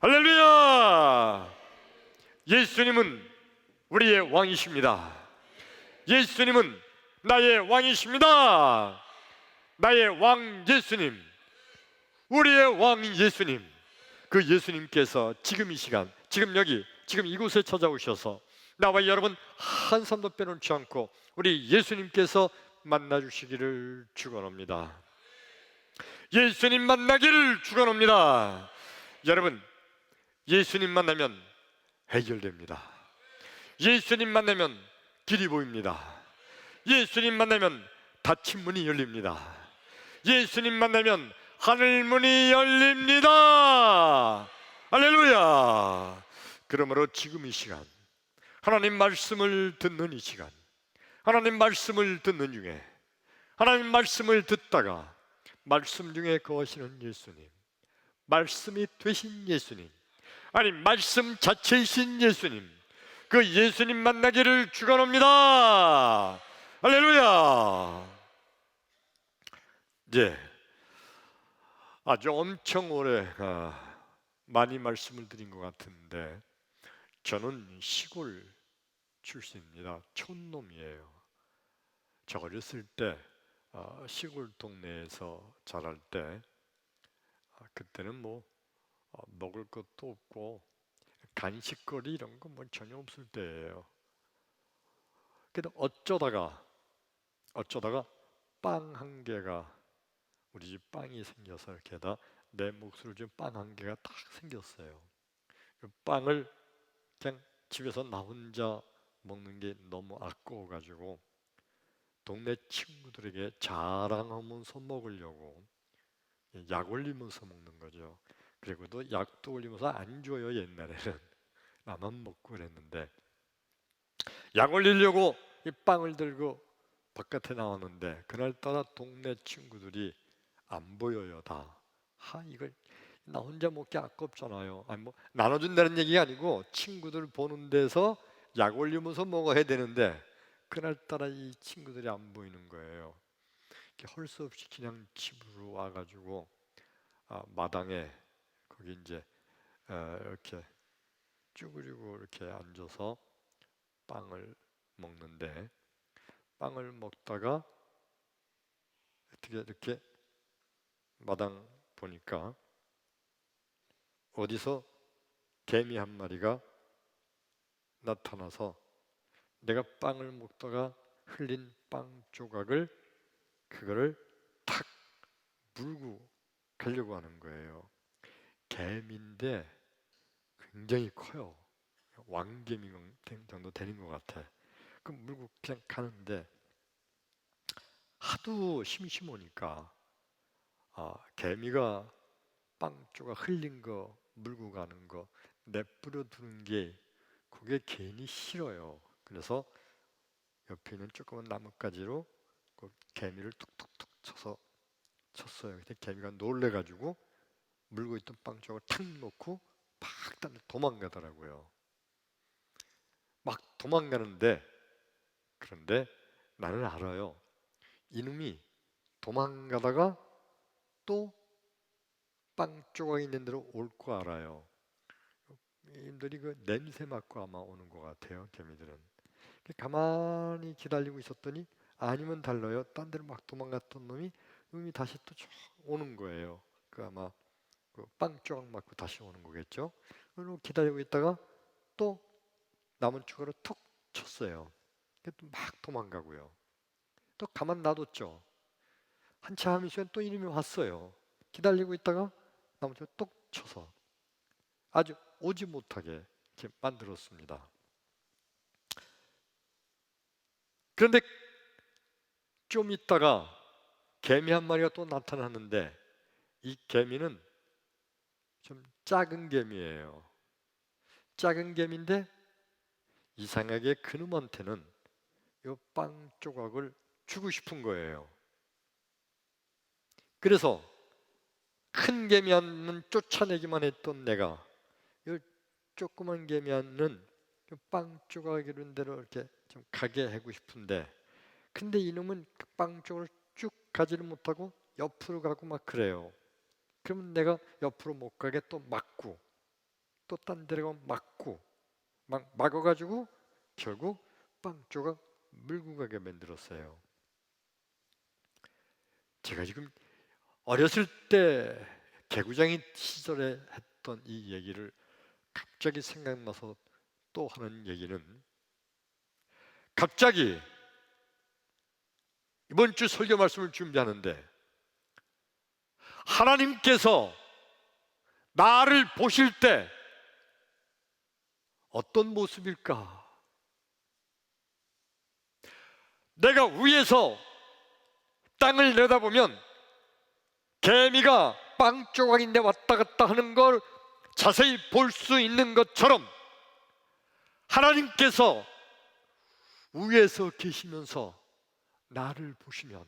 할렐루야! 예수님은 우리의 왕이십니다. 예수님은 나의 왕이십니다. 나의 왕 예수님, 우리의 왕 예수님, 그 예수님께서 지금 이 시간, 지금 여기, 지금 이곳에 찾아오셔서 나와 여러분 한 사람도 빼놓지 않고 우리 예수님께서 만나주시기를 축원합니다. 예수님 만나기를 축원합니다. 여러분, 예수님 만나면 해결됩니다. 예수님 만나면 길이 보입니다. 예수님 만나면 닫힌 문이 열립니다. 예수님 만나면 하늘 문이 열립니다. 할렐루야! 그러므로 지금 이 시간, 하나님 말씀을 듣는 이 시간, 하나님 말씀을 듣는 중에, 하나님 말씀을 듣다가 말씀 중에 거하시는 예수님, 말씀이 되신 예수님, 아니 말씀 자체이신 예수님, 그 예수님 만나기를 축원합니다. 할렐루야! 이제 아주 엄청 오래 많이 말씀을 드린 것 같은데, 저는 시골 출신입니다. 촌놈이에요. 저 어렸을 때 시골 동네에서 자랄 때 그때는 뭐 먹을 것도 없고 간식거리 이런 거 뭐 전혀 없을 때예요. 근데 어쩌다가 빵 한 개가, 우리 집 빵이 생겨서 이렇게다 내 몫으로 준 빵 한 개가 딱 생겼어요. 그 빵을 그냥 집에서 나 혼자 먹는 게 너무 아까워가지고 동네 친구들에게 자랑하면서 먹으려고 약 올리면서 먹는 거죠. 그리고도 약도 올리면서 안 줘요. 옛날에는 나만 먹고 그랬는데, 약 올리려고 이 빵을 들고 바깥에 나왔는데 그날따라 동네 친구들이 안 보여요. 다. 이걸 나 혼자 먹기 아깝잖아요. 아니 뭐 나눠준다는 얘기가 아니고 친구들 보는 데서 약 올리면서 먹어야 되는데 그날따라 이 친구들이 안 보이는 거예요. 할 수 없이 그냥 집으로 와가지고 마당에 거기 이제 이렇게 쭈그리고 이렇게 앉아서 빵을 먹는데, 빵을 먹다가 어떻게 이렇게 마당 보니까 어디서 개미 한 마리가 나타나서 내가 빵을 먹다가 흘린 빵 조각을 그거를 탁 물고 가려고 하는 거예요. 개미인데 굉장히 커요. 왕개미 정도 되는 것 같아. 그 물고 그냥 가는데 하도 심심하니까 개미가 빵 조각 흘린 거 물고 가는 거 내버려 두는 게 그게 괜히 싫어요. 그래서 옆에 있는 조그만 나뭇가지로 그 개미를 툭툭툭 쳤어요. 근데 개미가 놀래가지고 물고 있던 빵 조각을 탁 놓고 팍 도망가더라고요. 막 도망가는데, 그런데 나는 알아요. 이놈이 도망가다가 또 빵 조각 있는 데로 올 거 알아요. 이들이 그 냄새 맡고 아마 오는 것 같아요. 개미들은. 가만히 기다리고 있었더니 아니면 달라요. 딴 데로 막 도망갔던 놈이 다시 또 오는 거예요. 그 아마 그 빵 조각 맞고 다시 오는 거겠죠. 그리고 기다리고 있다가 또 남은 조각으로 툭 쳤어요. 또 막 도망가고요. 또 가만 놔뒀죠. 한참 있으면 또 이놈이 왔어요. 기다리고 있다가 남은 조각 뚝 쳐서 아주 오지 못하게 이렇게 만들었습니다. 그런데 좀 있다가 개미 한 마리가 또 나타났는데 이 개미는 좀 작은 개미예요. 작은 개미인데 이상하게 그놈한테는 이 빵 조각을 주고 싶은 거예요. 그래서 큰 개미한테는 쫓아내기만 했던 내가 이 조그만 개미한테는 빵 조각 이런 데로 이렇게 좀 가게 하고 싶은데, 근데 이놈은 그 빵 조각을 쭉 가지를 못하고 옆으로 가고 막 그래요. 그러면 내가 옆으로 못 가게 또 막고 또 딴 데로 막고 막 막아가지고 결국 빵 조각 물고 가게 만들었어요. 제가 지금 어렸을 때 개구장이 시절에 했던 이 얘기를 갑자기 생각나서 또 하는 얘기는, 갑자기 이번 주 설교 말씀을 준비하는데 하나님께서 나를 보실 때 어떤 모습일까? 내가 위에서 땅을 내다보면 개미가 빵 조각인데 왔다 갔다 하는 걸 자세히 볼 수 있는 것처럼 하나님께서 위에서 계시면서 나를 보시면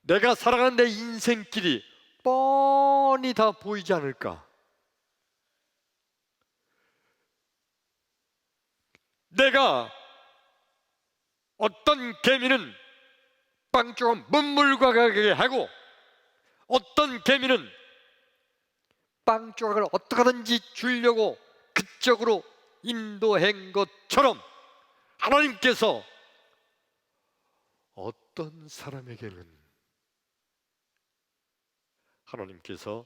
내가 살아가는 내 인생길이 뻔히 다 보이지 않을까? 내가 어떤 개미는 빵 조각 문물과 가게 하고 어떤 개미는 빵 조각을 어떻게 하든지 주려고 그쪽으로 인도한 것처럼 하나님께서 어떤 사람에게는 하나님께서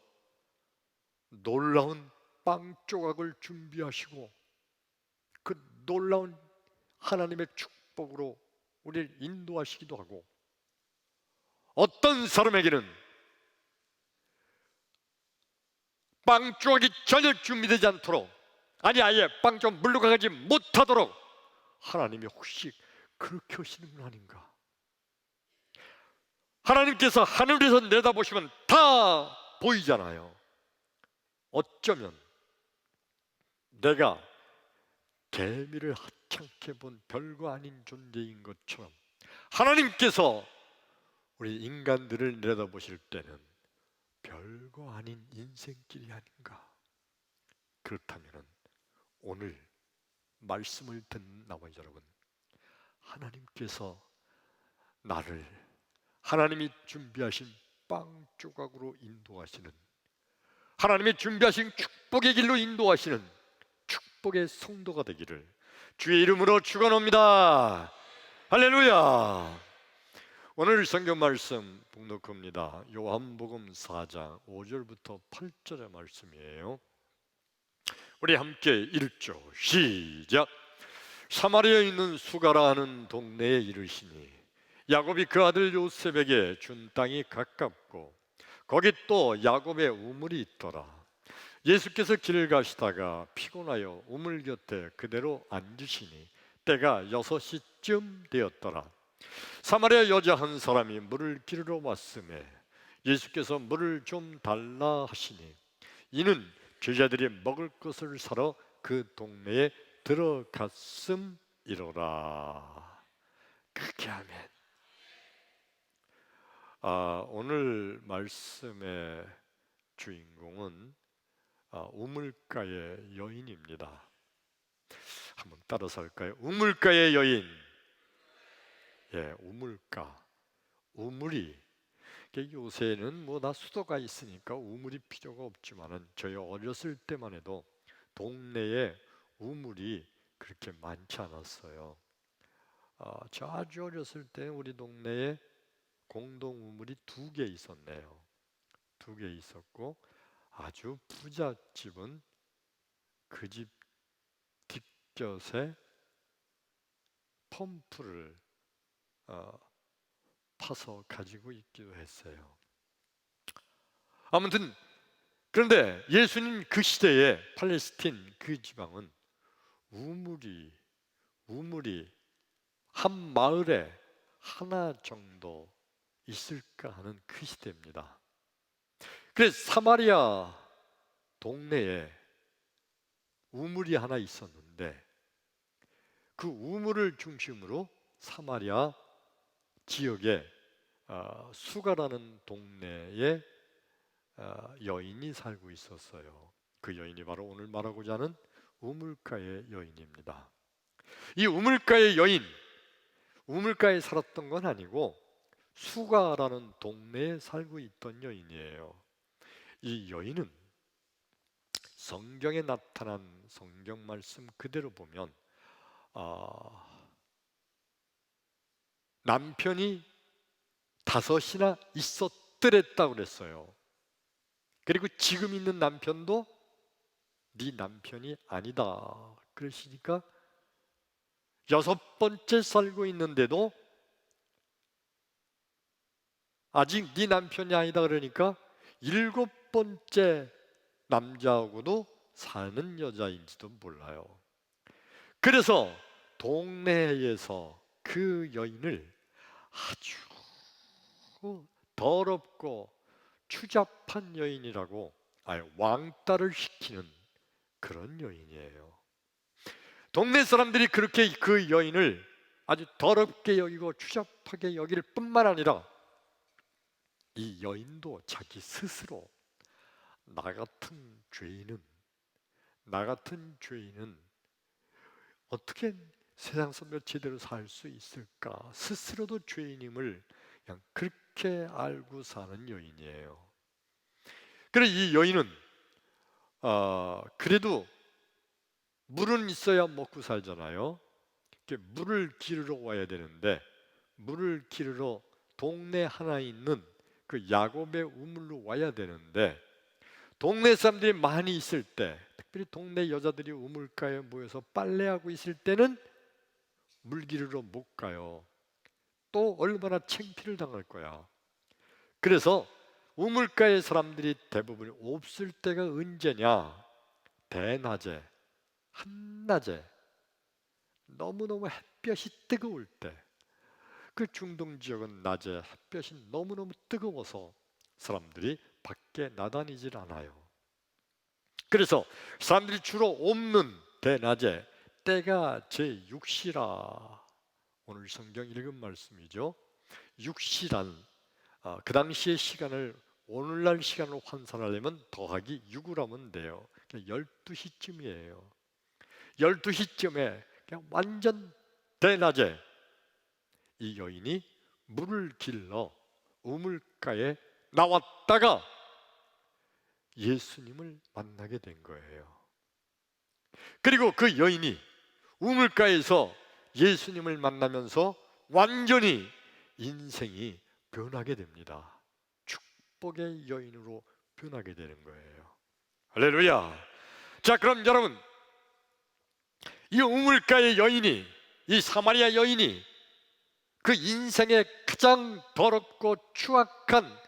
놀라운 빵 조각을 준비하시고 그 놀라운 하나님의 축복으로 우리를 인도하시기도 하고, 어떤 사람에게는 빵 조각이 전혀 준비되지 않도록, 아니 아예 빵 조각 물러가지 못하도록 하나님이 혹시 그렇게 하시는 분 아닌가? 하나님께서 하늘에서 내다보시면 다 보이잖아요. 어쩌면 내가 개미를 하찮게 본 별거 아닌 존재인 것처럼 하나님께서 우리 인간들을 내다보실 때는 별거 아닌 인생길이 아닌가? 그렇다면 오늘 말씀을 듣는 나와 여러분, 하나님께서 나를 하나님이 준비하신 빵 조각으로 인도하시는, 하나님이 준비하신 축복의 길로 인도하시는 축복의 성도가 되기를 주의 이름으로 축원합니다. 할렐루야. 오늘 성경 말씀 봉독합니다. 요한복음 4장 5절부터 8절의 말씀이에요. 우리 함께 읽죠. 시작. 사마리아에 있는 수가라 하는 동네에 이르시니 야곱이 그 아들 요셉에게 준 땅이 가깝고 거기 또 야곱의 우물이 있더라. 예수께서 길을 가시다가 피곤하여 우물 곁에 그대로 앉으시니 때가 6시쯤 되었더라. 사마리아 여자 한 사람이 물을 기르러 왔음에 예수께서 물을 좀 달라 하시니 이는 제자들이 먹을 것을 사러 그 동네에 들어갔음이로라. 그렇게 하면 오늘 말씀의 주인공은 우물가의 여인입니다. 한번 따라서 할까요? 우물가의 여인. 예, 우물가. 우물이 요새는 뭐 다 수도가 있으니까 우물이 필요가 없지만은 저희 어렸을 때만 해도 동네에 우물이 그렇게 많지 않았어요. 저 아주 어렸을 때 우리 동네에 공동 우물이 2개 있었네요. 2개 있었고 아주 부잣집은 그 집 뒷곁에 펌프를 파서 가지고 있기도 했어요. 아무튼 그런데 예수님 그 시대에 팔레스틴 그 지방은 우물이 한 마을에 하나 정도 있을까 하는 그 시대입니다. 그래서 사마리아 동네에 우물이 하나 있었는데 그 우물을 중심으로 사마리아 지역에 수가라는 동네에 여인이 살고 있었어요. 그 여인이 바로 오늘 말하고자 하는 우물가의 여인입니다. 이 우물가의 여인, 우물가에 살았던 건 아니고 수가라는 동네에 살고 있던 여인이에요. 이 여인은 성경에 나타난 성경 말씀 그대로 보면 남편이 5이나 있었더랬다고 그랬어요. 그리고 지금 있는 남편도 네 남편이 아니다 그러시니까 6번째 살고 있는데도 아직 네 남편이 아니다 그러니까 7번째 남자하고도 사는 여자인지도 몰라요. 그래서 동네에서 그 여인을 아주 더럽고 추잡한 여인이라고 왕따를 시키는 그런 여인이에요. 동네 사람들이 그렇게 그 여인을 아주 더럽게 여기고 추잡하게 여길 뿐만 아니라 이 여인도 자기 스스로 나 같은 죄인은 어떻게 세상에서 제대로 살 수 있을까? 스스로도 죄인임을 그냥 그렇게 알고 사는 여인이에요. 그래 이 여인은 그래도 물은 있어야 먹고 살잖아요. 물을 기르러 와야 되는데 물을 기르러 동네 하나에 있는 그 야곱의 우물로 와야 되는데 동네 사람들이 많이 있을 때, 특별히 동네 여자들이 우물가에 모여서 빨래하고 있을 때는 물 기르러 못 가요. 또 얼마나 창피를 당할 거야. 그래서 우물가에 사람들이 대부분 없을 때가 언제냐? 대낮에, 한낮에 너무너무 햇볕이 뜨거울 때. 그 중동 지역은 낮에 햇볕이 너무너무 뜨거워서 사람들이 밖에 나다니질 않아요. 그래서 사람들이 주로 없는 대낮에 때가 제6시라 오늘 성경 읽은 말씀이죠. 6시란 그 당시의 시간을 오늘날 시간으로 환산하려면 더하기 6을 하면 돼요. 12시쯤이에요. 12시쯤에 그냥 완전 대낮에 이 여인이 물을 길러 우물가에 나왔다가 예수님을 만나게 된 거예요. 그리고 그 여인이 우물가에서 예수님을 만나면서 완전히 인생이 변하게 됩니다. 축복의 여인으로 변하게 되는 거예요. 할렐루야. 자, 그럼 여러분, 이 우물가의 여인이, 이 사마리아 여인이 그 인생의 가장 더럽고 추악한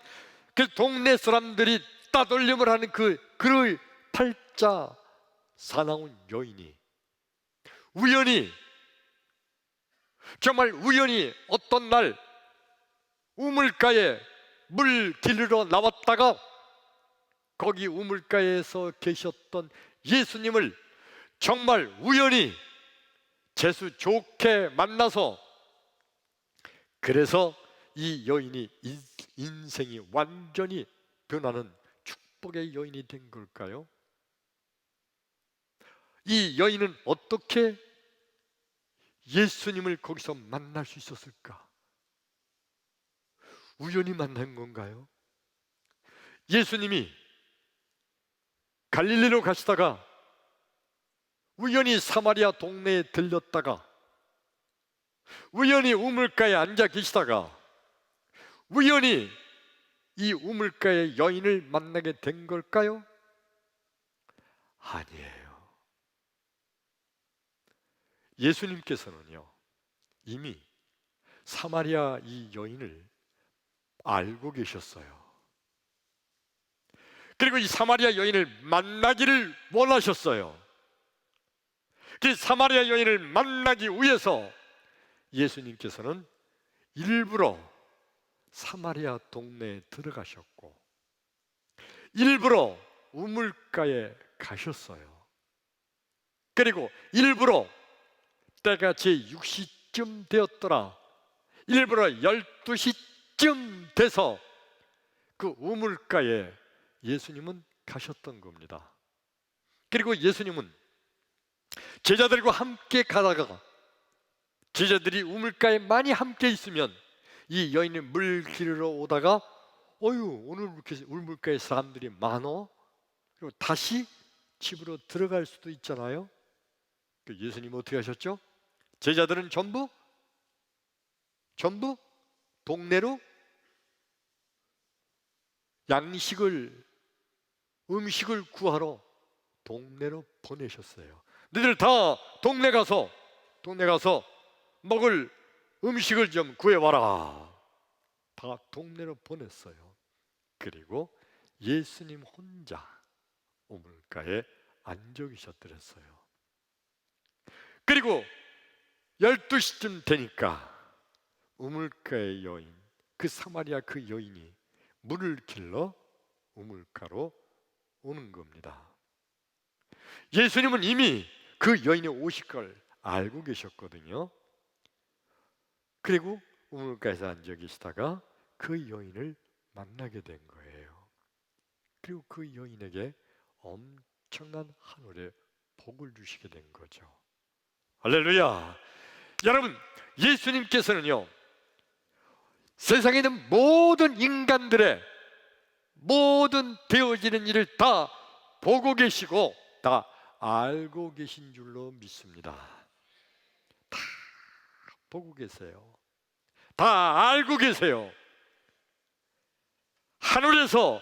그 동네 사람들이 따돌림을 하는 그 팔자 사나운 여인이 정말 우연히 어떤 날 우물가에 물 기르러 나왔다가 거기 우물가에서 계셨던 예수님을 정말 우연히 재수 좋게 만나서 그래서 이 여인이 인생이 완전히 변하는 축복의 여인이 된 걸까요? 이 여인은 어떻게 예수님을 거기서 만날 수 있었을까? 우연히 만난 건가요? 예수님이 갈릴리로 가시다가 우연히 사마리아 동네에 들렸다가 우연히 우물가에 앉아 계시다가 우연히 이 우물가의 여인을 만나게 된 걸까요? 아니에요. 예수님께서는요 이미 사마리아 이 여인을 알고 계셨어요. 그리고 이 사마리아 여인을 만나기를 원하셨어요. 그 사마리아 여인을 만나기 위해서 예수님께서는 일부러 사마리아 동네에 들어가셨고 일부러 우물가에 가셨어요. 그리고 일부러 때가 제6시쯤 되었더라 일부러 12시쯤 돼서 그 우물가에 예수님은 가셨던 겁니다. 그리고 예수님은 제자들과 함께 가다가 제자들이 우물가에 많이 함께 있으면 이 여인이 물 기르러 오다가 어휴 오늘 이렇게 우물가에 사람들이 많어? 그리고 다시 집으로 들어갈 수도 있잖아요. 예수님 어떻게 하셨죠? 제자들은 전부 동네로 음식을 구하러 동네로 보내셨어요. 너희들 다 동네 가서 먹을 음식을 좀 구해와라. 다 동네로 보냈어요. 그리고 예수님 혼자 우물가에 앉아 계셨더랬어요. 그리고 12시쯤 되니까 우물가의 여인, 그 사마리아 그 여인이 물을 길러 우물가로 오는 겁니다. 예수님은 이미 그 여인이 오실 걸 알고 계셨거든요. 그리고 우물가에서 앉아 계시다가 그 여인을 만나게 된 거예요. 그리고 그 여인에게 엄청난 하늘의 복을 주시게 된 거죠. 할렐루야! 여러분, 예수님께서는요, 세상에 있는 모든 인간들의 모든 되어지는 일을 다 보고 계시고 다 알고 계신 줄로 믿습니다. 다 보고 계세요. 다 알고 계세요. 하늘에서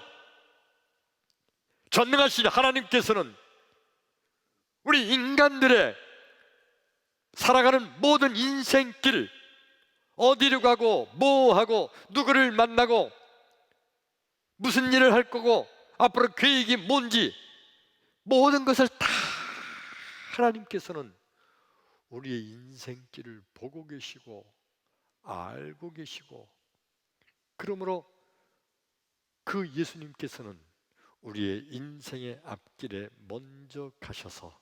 전능하신 하나님께서는 우리 인간들의 살아가는 모든 인생길, 어디로 가고 뭐 하고 누구를 만나고 무슨 일을 할 거고 앞으로 계획이 뭔지 모든 것을 다 하나님께서는 우리의 인생길을 보고 계시고 알고 계시고, 그러므로 그 예수님께서는 우리의 인생의 앞길에 먼저 가셔서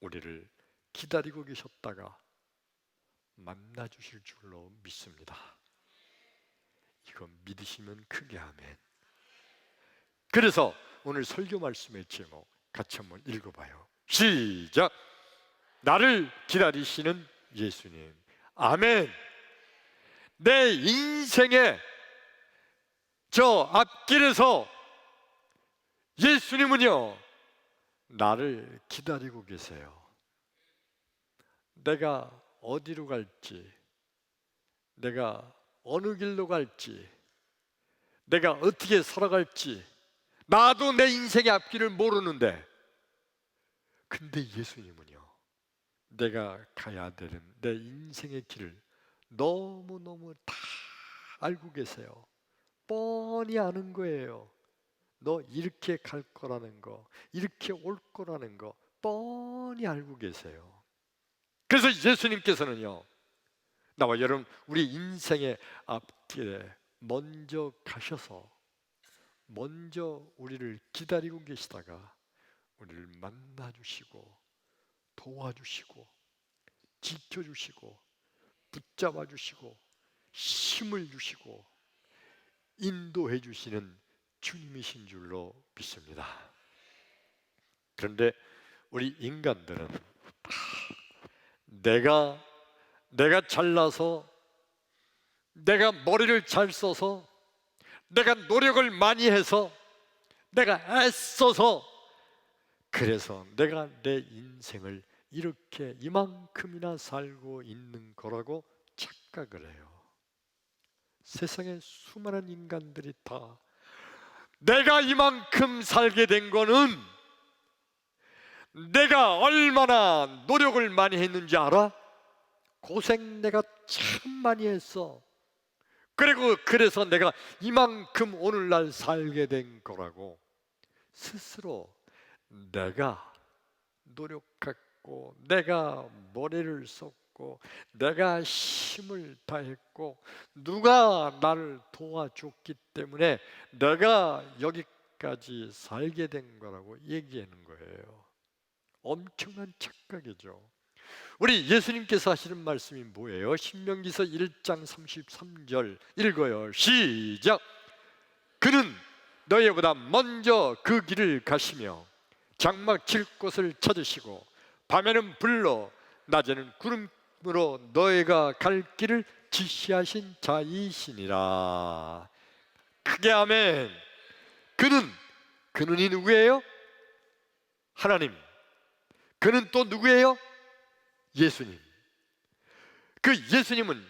우리를 기다리고 계셨다가 만나 주실 줄로 믿습니다. 이거 믿으시면 크게 아멘. 그래서 오늘 설교 말씀의 제목 같이 한번 읽어봐요. 시작. 나를 기다리시는 예수님. 아멘. 내 인생의 저 앞길에서 예수님은요, 나를 기다리고 계세요. 내가 어디로 갈지, 내가 어느 길로 갈지, 내가 어떻게 살아갈지 나도 내 인생의 앞길을 모르는데, 근데 예수님은요, 내가 가야 되는 내 인생의 길을 너무너무 다 알고 계세요. 뻔히 아는 거예요. 너 이렇게 갈 거라는 거, 이렇게 올 거라는 거 뻔히 알고 계세요. 그래서 예수님께서는요, 나와 여러분 우리 인생의 앞길에 먼저 가셔서 먼저 우리를 기다리고 계시다가 우리를 만나주시고 도와주시고 지켜주시고 붙잡아주시고 힘을 주시고 인도해 주시는 주님이신 줄로 믿습니다. 그런데 우리 인간들은 내가 잘나서, 내가 머리를 잘 써서, 내가 노력을 많이 해서, 내가 애써서, 그래서 내가 내 인생을 이렇게 이만큼이나 살고 있는 거라고 착각을 해요. 세상에 수많은 인간들이 다 내가 이만큼 살게 된 거는 내가 얼마나 노력을 많이 했는지 알아? 고생 내가 참 많이 했어. 그리고 그래서 내가 이만큼 오늘날 살게 된 거라고 스스로 내가 노력했고, 내가 머리를 썼고, 내가 힘을 다했고, 누가 나를 도와줬기 때문에 내가 여기까지 살게 된 거라고 얘기하는 거예요. 엄청난 착각이죠. 우리 예수님께서 하시는 말씀이 뭐예요? 신명기서 1장 33절 읽어요. 시작. 그는 너희보다 먼저 그 길을 가시며 장막 칠 곳을 찾으시고 밤에는 불로 낮에는 구름으로 너희가 갈 길을 지시하신 자이시니라. 크게 아멘. 그는이 누구예요? 하나님, 그는 또 누구예요? 예수님. 그 예수님은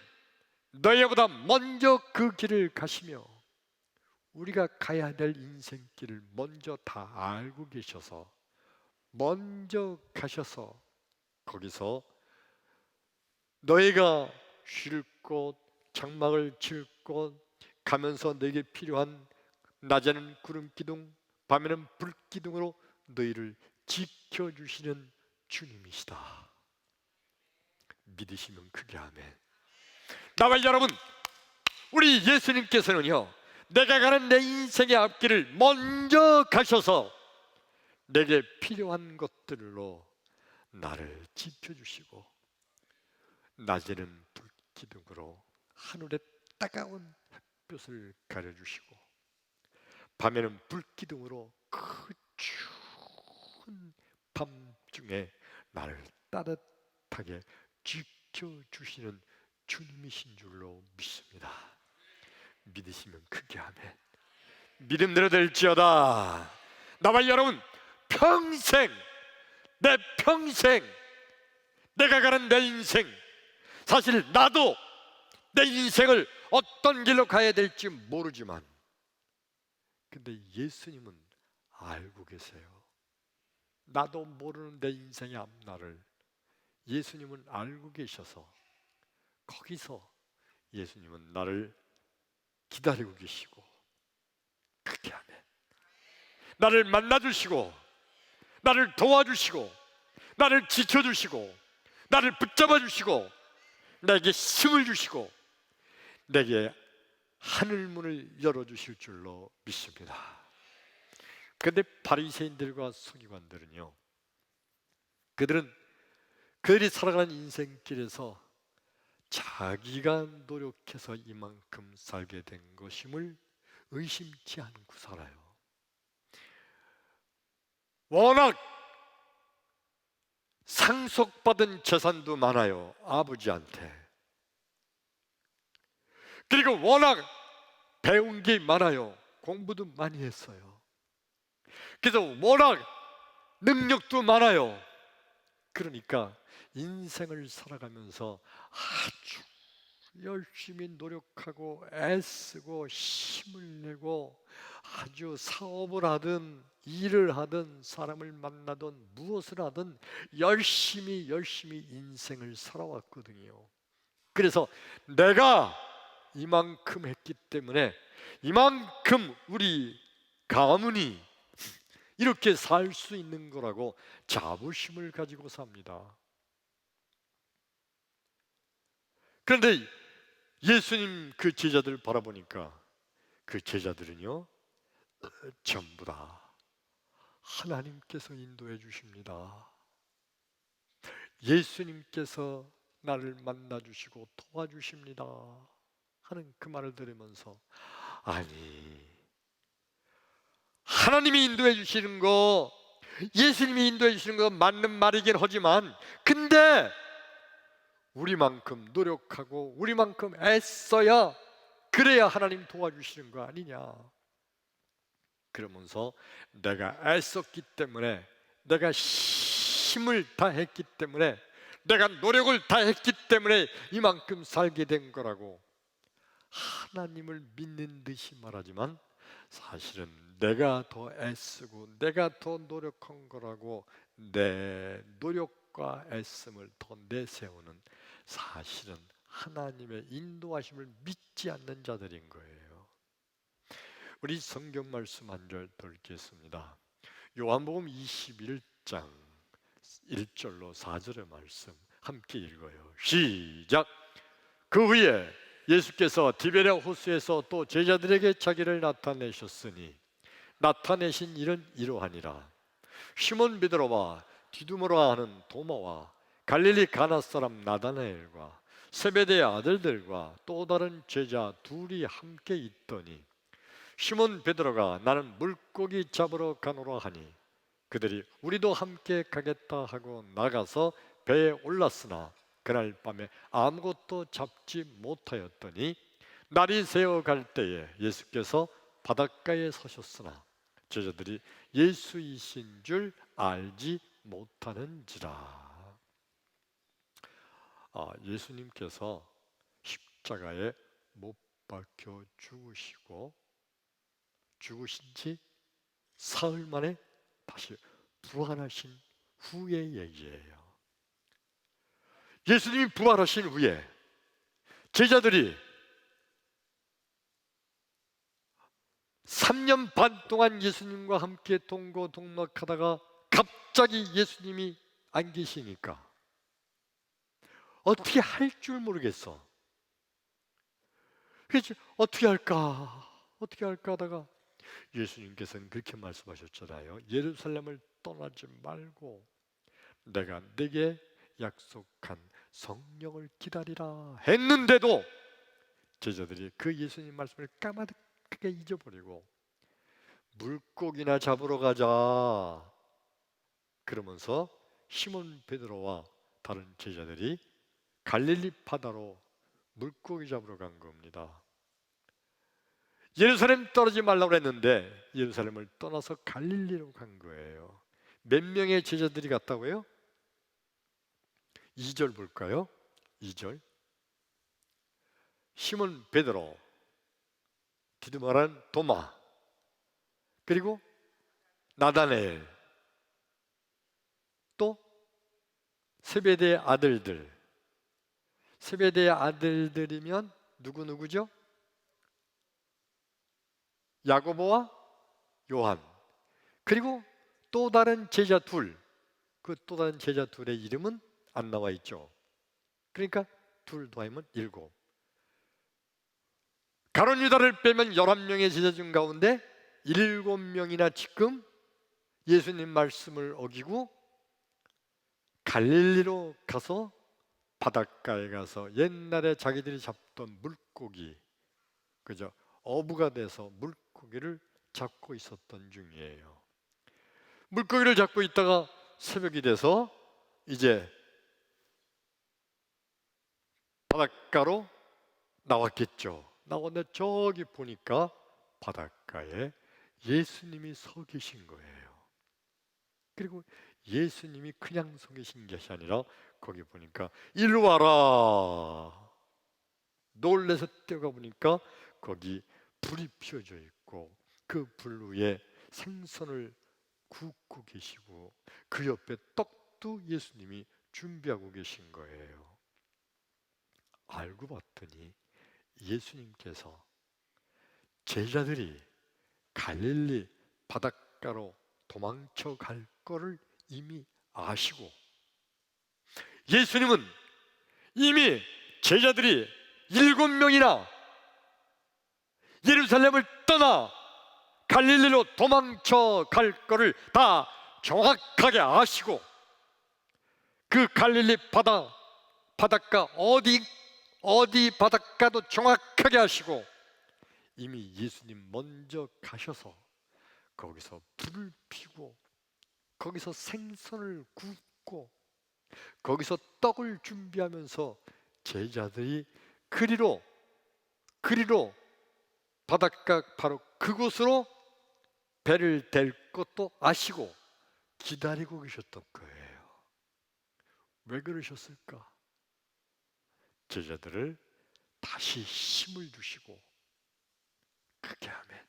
너희보다 먼저 그 길을 가시며 우리가 가야 될 인생길을 먼저 다 알고 계셔서 먼저 가셔서 거기서 너희가 쉴 곳, 장막을 칠 곳, 가면서 너에게 필요한 낮에는 구름 기둥, 밤에는 불 기둥으로 너희를 지켜주시는 주님이시다. 믿으시면 크게 아멘. 나와 여러분, 우리 예수님께서는요, 내가 가는 내 인생의 앞길을 먼저 가셔서 내게 필요한 것들로 나를 지켜주시고 낮에는 불기둥으로 하늘의 따가운 햇볕을 가려주시고 밤에는 불기둥으로 그 추운 밤중에 나를 따뜻하게 지켜주시는 주님이신 줄로 믿습니다. 믿으시면 크게 아멘. 믿음대로 될지어다. 나와 여러분, 평생, 내 평생, 내가 가는 내 인생, 사실 나도 내 인생을 어떤 길로 가야 될지 모르지만 근데 예수님은 알고 계세요. 나도 모르는 내 인생의 앞날을 예수님은 알고 계셔서 거기서 예수님은 나를 기다리고 계시고 그렇게 하면 나를 만나주시고 나를 도와주시고 나를 지켜주시고 나를 붙잡아주시고 내게 힘을 주시고 내게 하늘문을 열어주실 줄로 믿습니다. 그런데 바리새인들과 서기관들은요, 그들이 살아가는 인생길에서 자기가 노력해서 이만큼 살게 된 것임을 의심치 않고 살아요. 워낙 상속받은 재산도 많아요, 아버지한테. 그리고 워낙 배운 게 많아요, 공부도 많이 했어요. 그래서 워낙 능력도 많아요. 그러니까 인생을 살아가면서 아주 열심히 노력하고 애쓰고 힘을 내고 아주 사업을 하든 일을 하든 사람을 만나든 무엇을 하든 열심히 인생을 살아왔거든요. 그래서 내가 이만큼 했기 때문에 이만큼 우리 가문이 이렇게 살 수 있는 거라고 자부심을 가지고 삽니다. 그런데 예수님 그 제자들을 바라보니까 그 제자들은요, 전부 다 하나님께서 인도해 주십니다. 예수님께서 나를 만나 주시고 도와주십니다 하는 그 말을 들으면서, 아니, 하나님이 인도해 주시는 거, 예수님이 인도해 주시는 거 맞는 말이긴 하지만 근데 우리만큼 노력하고 우리만큼 애써야 그래야 하나님 도와주시는 거 아니냐. 그러면서 내가 애썼기 때문에, 내가 힘을 다했기 때문에, 내가 노력을 다했기 때문에 이만큼 살게 된 거라고 하나님을 믿는 듯이 말하지만 사실은 내가 더 애쓰고 내가 더 노력한 거라고 내 노력과 애씀을 더 내세우는, 사실은 하나님의 인도하심을 믿지 않는 자들인 거예요. 우리 성경 말씀 한 절 더 읽겠습니다. 요한복음 21장 1절로 4절의 말씀 함께 읽어요. 시작. 그 후에 예수께서 디베랴 호수에서 또 제자들에게 자기를 나타내셨으니 나타내신 일은 이러하니라. 시몬 베드로와 디두모라 하는 도마와 갈릴리 가나 사람 나다나엘과 세베대의 아들들과 또 다른 제자 둘이 함께 있더니 시몬 베드로가 나는 물고기 잡으러 가노라 하니 그들이 우리도 함께 가겠다 하고 나가서 배에 올랐으나 그날 밤에 아무것도 잡지 못하였더니 날이 새어 갈 때에 예수께서 바닷가에 서셨으나 제자들이 예수이신 줄 알지 못하는지라. 예수님께서 십자가에 못 박혀 죽으신 지 사흘 만에 다시 부활하신 후의 얘기예요. 예수님이 부활하신 후에 제자들이 3년 반 동안 예수님과 함께 동고동락하다가 갑자기 예수님이 안 계시니까 어떻게 할 줄 모르겠어. 그래서 어떻게 할까 하다가 예수님께서는 그렇게 말씀하셨잖아요. 예루살렘을 떠나지 말고 내가 네게 약속한 성령을 기다리라 했는데도 제자들이 그 예수님 말씀을 까마득하게 잊어버리고 물고기나 잡으러 가자 그러면서 시몬 베드로와 다른 제자들이 갈릴리 바다로 물고기 잡으러 간 겁니다. 예루살렘 떠나지 말라고 했는데 예루살렘을 떠나서 갈릴리로 간 거예요. 몇 명의 제자들이 갔다고요? 2절 볼까요? 2절. 시몬 베드로, 디두마란 도마, 그리고 나다나엘, 또 세베대의 아들들. 세베대의 아들들이면 누구죠? 야고보와 요한, 그리고 또 다른 제자 둘. 그 또 다른 제자 둘의 이름은 안 나와 있죠. 그러니까 둘 더하면 7. 가룟 유다를 빼면 11명의 제자 중 가운데 7명이나 지금 예수님 말씀을 어기고 갈릴리로 가서 바닷가에 가서 옛날에 자기들이 잡던 물고기, 그죠? 어부가 돼서 물고기를 잡고 있었던 중이에요. 물고기를 잡고 있다가 새벽이 돼서 이제 바닷가로 나왔겠죠. 나왔는데 저기 보니까 바닷가에 예수님이 서 계신 거예요. 그리고 예수님이 그냥 서 계신 것이 아니라 거기 보니까 일로 와라. 놀래서 뛰어가 보니까 거기 불이 피워져 있고 그 불 위에 생선을 굽고 계시고 그 옆에 떡도 예수님이 준비하고 계신 거예요. 알고 봤더니 예수님께서 제자들이 갈릴리 바닷가로 도망쳐 갈 거를 이미 아시고 예수님은 이미 제자들이 7명이나 예루살렘을 떠나 갈릴리로 도망쳐 갈 거를 다 정확하게 아시고 그 갈릴리 바닷가 어디 바닷가도 정확하게 아시고 이미 예수님 먼저 가셔서 거기서 불을 피우고 거기서 생선을 굽고 거기서 떡을 준비하면서 제자들이 그리로 바닷가 바로 그곳으로 배를 댈 것도 아시고 기다리고 계셨던 거예요. 왜 그러셨을까? 제자들을 다시 힘을 주시고, 그렇게 하면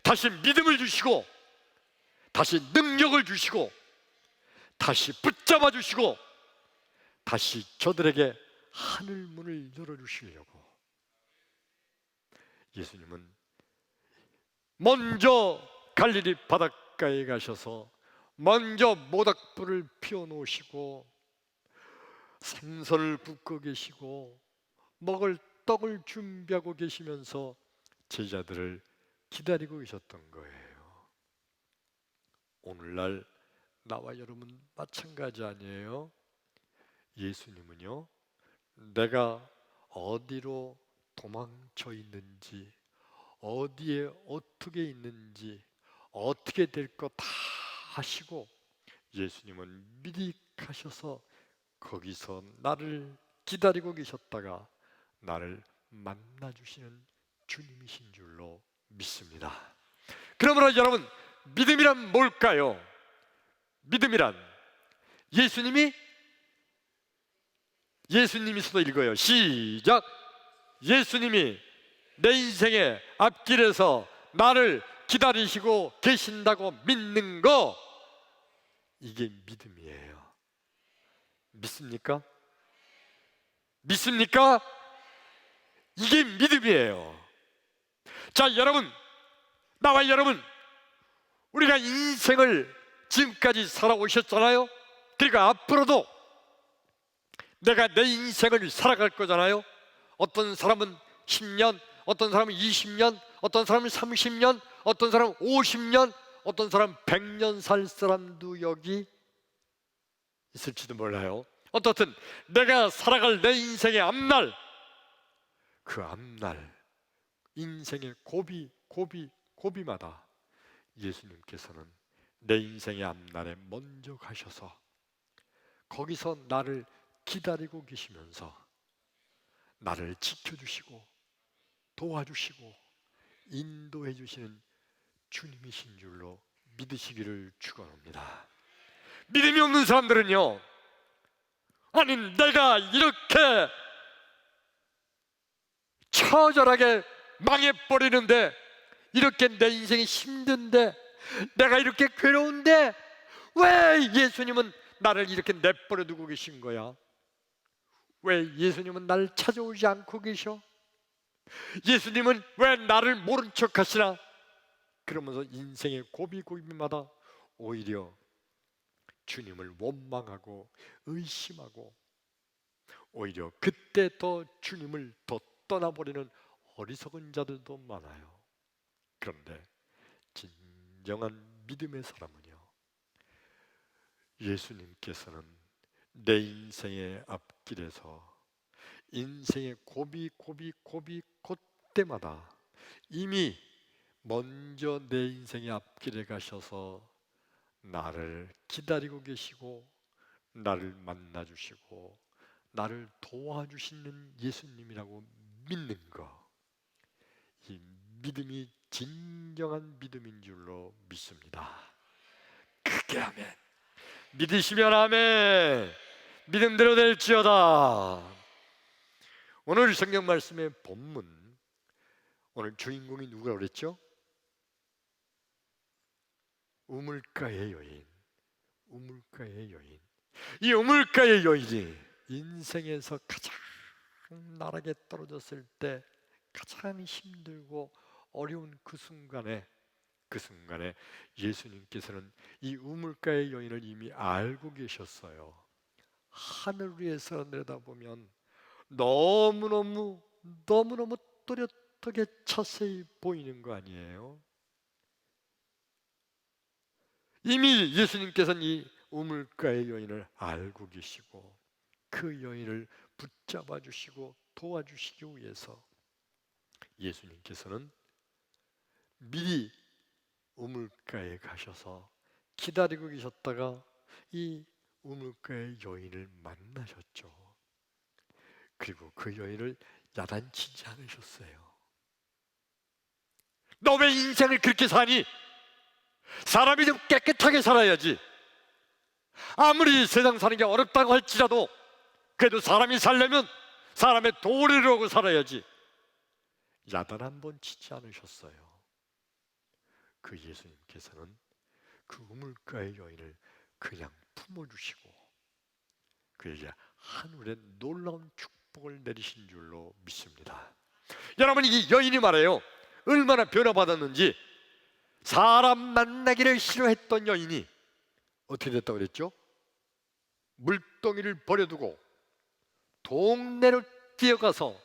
다시 믿음을 주시고 다시 능력을 주시고 다시 붙잡아 주시고 다시 저들에게 하늘 문을 열어주시려고 예수님은 먼저 갈릴리 바닷가에 가셔서 먼저 모닥불을 피워놓으시고 생선을 굽고 계시고 먹을 떡을 준비하고 계시면서 제자들을 기다리고 계셨던 거예요. 오늘날 나와 여러분 마찬가지 아니에요? 예수님은요, 내가 어디로 도망쳐 있는지, 어디에 어떻게 있는지, 어떻게 될 거 다 하시고 예수님은 미리 가셔서 거기서 나를 기다리고 계셨다가 나를 만나주시는 주님이신 줄로 믿습니다. 그러므로 여러분, 믿음이란 뭘까요? 믿음이란 예수님이서도 읽어요. 시작. 예수님이 내 인생의 앞길에서 나를 기다리시고 계신다고 믿는 거, 이게 믿음이에요. 믿습니까? 믿습니까? 이게 믿음이에요. 자, 여러분, 나와 여러분, 우리가 인생을 지금까지 살아오셨잖아요. 그러니까 앞으로도 내가 내 인생을 살아갈 거잖아요. 어떤 사람은 10년, 어떤 사람은 20년, 어떤 사람은 30년, 어떤 사람은 50년, 어떤 사람은 100년 살 사람도 여기 있을지도 몰라요. 어떻든 내가 살아갈 내 인생의 앞날, 그 앞날 인생의 고비마다 예수님께서는 내 인생의 앞날에 먼저 가셔서 거기서 나를 기다리고 계시면서 나를 지켜주시고 도와주시고 인도해 주시는 주님이신 줄로 믿으시기를 축원합니다. 믿음이 없는 사람들은요, 아니 내가 이렇게 처절하게 망해버리는데, 이렇게 내 인생이 힘든데, 내가 이렇게 괴로운데 왜 예수님은 나를 이렇게 내버려 두고 계신 거야? 왜 예수님은 나를 찾아오지 않고 계셔? 예수님은 왜 나를 모른 척 하시나? 그러면서 인생의 고비마다 오히려 주님을 원망하고 의심하고, 오히려 그때 더 주님을 더 떠나버리는 어리석은 자들도 많아요. 그런데 진정한 믿음의 사람은요, 예수님께서는 내 인생의 앞길에서 인생의 그때마다 이미 먼저 내 인생의 앞길에 가셔서 나를 기다리고 계시고 나를 만나주시고 나를 도와주시는 예수님이라고 믿는 거, 이 믿음이 진정한 믿음인 줄로 믿습니다. 크게 아멘. 믿으시면 아멘. 믿음대로 될지어다. 오늘 성경 말씀의 본문, 오늘 주인공이 누구라고 그랬죠? 우물가의 여인. 우물가의 여인. 이 우물가의 여인이 인생에서 가장 나락에 떨어졌을 때 가장 힘들고 어려운 그 순간에 예수님께서는 이 우물가의 여인을 이미 알고 계셨어요. 하늘 위에서 내려다보면 너무너무 또렷하게 자세히 보이는 거 아니에요? 이미 예수님께서는 이 우물가의 여인을 알고 계시고 그 여인을 붙잡아 주시고 도와주시기 위해서 예수님께서는 미리 우물가에 가셔서 기다리고 계셨다가 이 우물가의 여인을 만나셨죠. 그리고 그 여인을 야단치지 않으셨어요. 너 왜 인생을 그렇게 사니? 사람이 좀 깨끗하게 살아야지. 아무리 세상 사는 게 어렵다고 할지라도 그래도 사람이 살려면 사람의 도리를 하고 살아야지. 야단 한 번 치지 않으셨어요. 그 예수님께서는 그 우물가의 여인을 그냥 품어주시고 그에게 하늘의 놀라운 축복을 내리신 줄로 믿습니다. 여러분, 이 여인이 말해요, 얼마나 변화받았는지. 사람 만나기를 싫어했던 여인이 어떻게 됐다고 그랬죠? 물동이를 버려두고 동네로 뛰어가서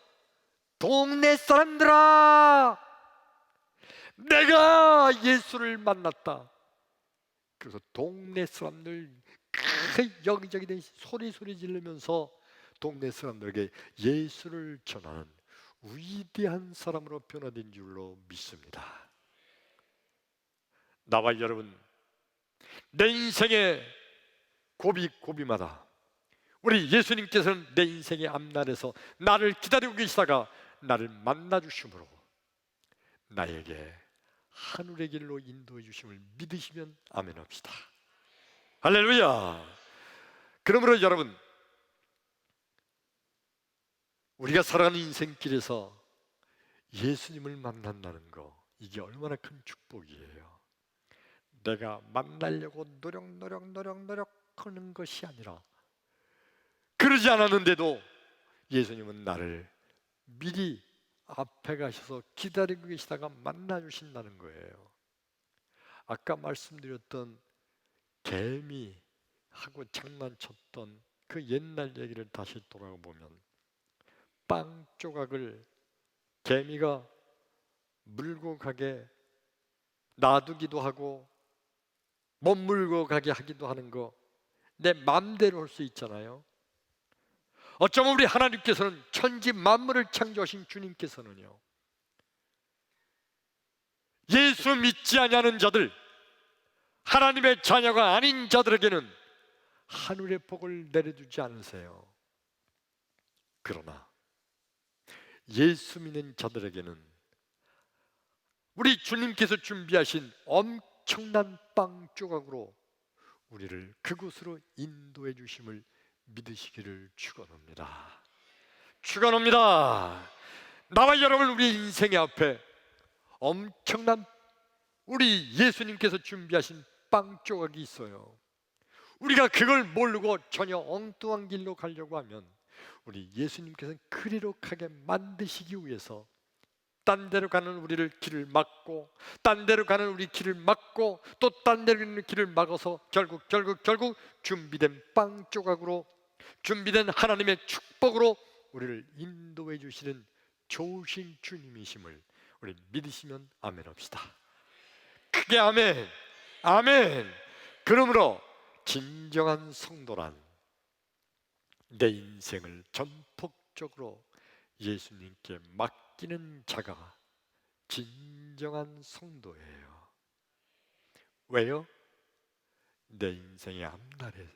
동네 사람들아, 내가 예수를 만났다. 그래서 동네 사람들 여기저기 소리 지르면서 동네 사람들에게 예수를 전하는 위대한 사람으로 변화된 줄로 믿습니다. 나와 여러분, 내 인생의 고비마다 우리 예수님께서는 내 인생의 앞날에서 나를 기다리고 계시다가 나를 만나 주심으로 나에게 하늘의 길로 인도해 주심을 믿으시면 아멘 합시다. 할렐루야. 그러므로 여러분, 우리가 살아가는 인생길에서 예수님을 만난다는 거, 이게 얼마나 큰 축복이에요. 내가 만나려고 노력하는 것이 아니라, 그러지 않았는데도 예수님은 나를 미리 앞에 가셔서 기다리고 계시다가 만나주신다는 거예요. 아까 말씀드렸던 개미하고 장난쳤던 그 옛날 얘기를 다시 돌아보면, 빵 조각을 개미가 물고 가게 놔두기도 하고 못 물고 가게 하기도 하는 거, 내 마음대로 할 수 있잖아요. 어쩌면 우리 하나님께서는 천지 만물을 창조하신 주님께서는요, 예수 믿지 아니하는 자들, 하나님의 자녀가 아닌 자들에게는 하늘의 복을 내려주지 않으세요. 그러나 예수 믿는 자들에게는 우리 주님께서 준비하신 엄청난 빵 조각으로 우리를 그곳으로 인도해 주심을 믿으시기를 축원합니다. 축원합니다. 나와 여러분, 우리 인생의 앞에 엄청난 우리 예수님께서 준비하신 빵 조각이 있어요. 우리가 그걸 모르고 전혀 엉뚱한 길로 가려고 하면 우리 예수님께서는 그리로 가게 만드시기 위해서 딴 데로 가는 우리를 길을 막고, 딴 데로 가는 우리 길을 막고, 또 딴 데로 가는 길을 막아서 결국 준비된 빵 조각으로, 준비된 하나님의 축복으로 우리를 인도해 주시는 좋으신 주님이심을 우리 믿으시면 아멘 합시다. 크게 아멘. 아멘. 그러므로 진정한 성도란 내 인생을 전폭적으로 예수님께 맡기는 자가 진정한 성도예요. 왜요? 내 인생의 앞날에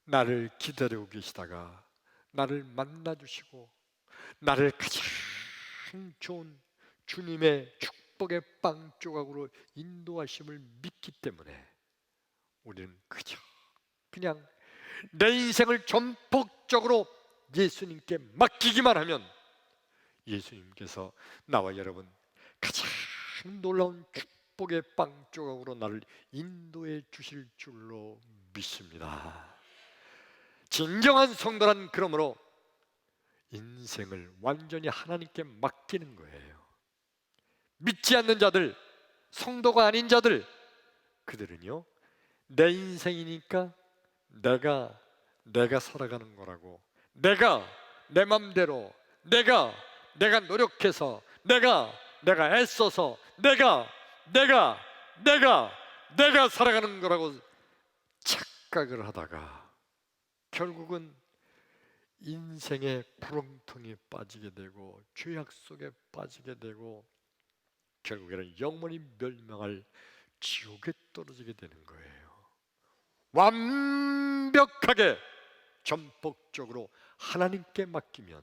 나를 기다리고 계시다가 나를 만나주시고 나를 가장 좋은 주님의 축복의 빵 조각으로 인도하심을 믿기 때문에 우리는 그냥 내 인생을 전폭적으로 예수님께 맡기기만 하면 예수님께서 나와 여러분 가장 놀라운 축복의 빵 조각으로 나를 인도해 주실 줄로 믿습니다. 진정한 성도란 그러므로 인생을 완전히 하나님께 맡기는 거예요. 믿지 않는 자들, 성도가 아닌 자들, 그들은요, 내 인생이니까 내가 살아가는 거라고, 내가 내 맘대로, 내가 노력해서, 내가 애써서, 내가 살아가는 거라고 착각을 하다가 결국은 인생의 구렁텅이에 빠지게 되고 죄악 속에 빠지게 되고 결국에는 영원히 멸망할 지옥에 떨어지게 되는 거예요. 완벽하게 전폭적으로 하나님께 맡기면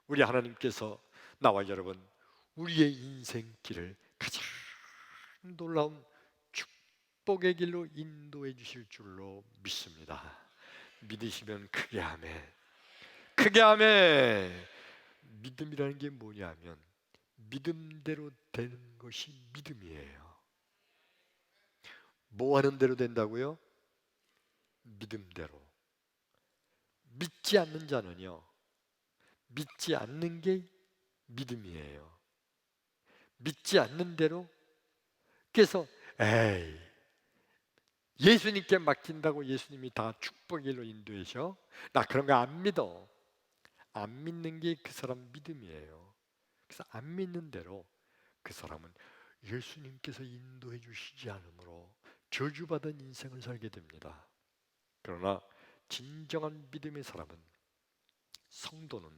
우리 하나님께서 나와 여러분 우리의 인생길을 가장 놀라운 축복의 길로 인도해 주실 줄로 믿습니다. 믿으시면 크게 아멘. 크게 아멘. 믿음이라는 게 뭐냐면 믿음대로 되는 것이 믿음이에요. 뭐 하는 대로 된다고요? 믿음대로. 믿지 않는 자는요, 믿지 않는 게 믿음이에요. 믿지 않는 대로, 그래서 예수님께 맡긴다고 예수님이 다 축복의 길로 인도해서 나 그런 거 안 믿어. 안 믿는 게 그 사람 믿음이에요. 그래서 안 믿는 대로 그 사람은 예수님께서 인도해 주시지 않으므로 저주받은 인생을 살게 됩니다. 그러나 진정한 믿음의 사람은, 성도는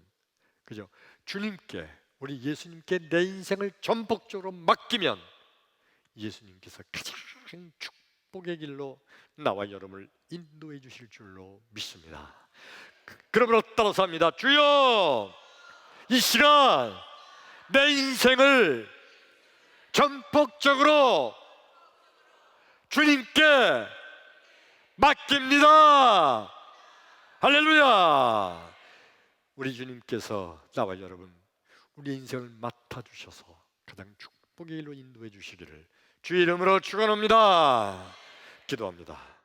그죠? 주님께, 우리 예수님께 내 인생을 전폭적으로 맡기면 예수님께서 가장 축복의 길로 나와 여러분을 인도해 주실 줄로 믿습니다. 그러므로 따라서 합니다. 주여, 이 시간 내 인생을 전폭적으로 주님께 맡깁니다. 할렐루야. 우리 주님께서 나와 여러분 우리 인생을 맡아주셔서 가장 축복의 일로 인도해 주시기를 주의 이름으로 축원합니다. 기도합니다.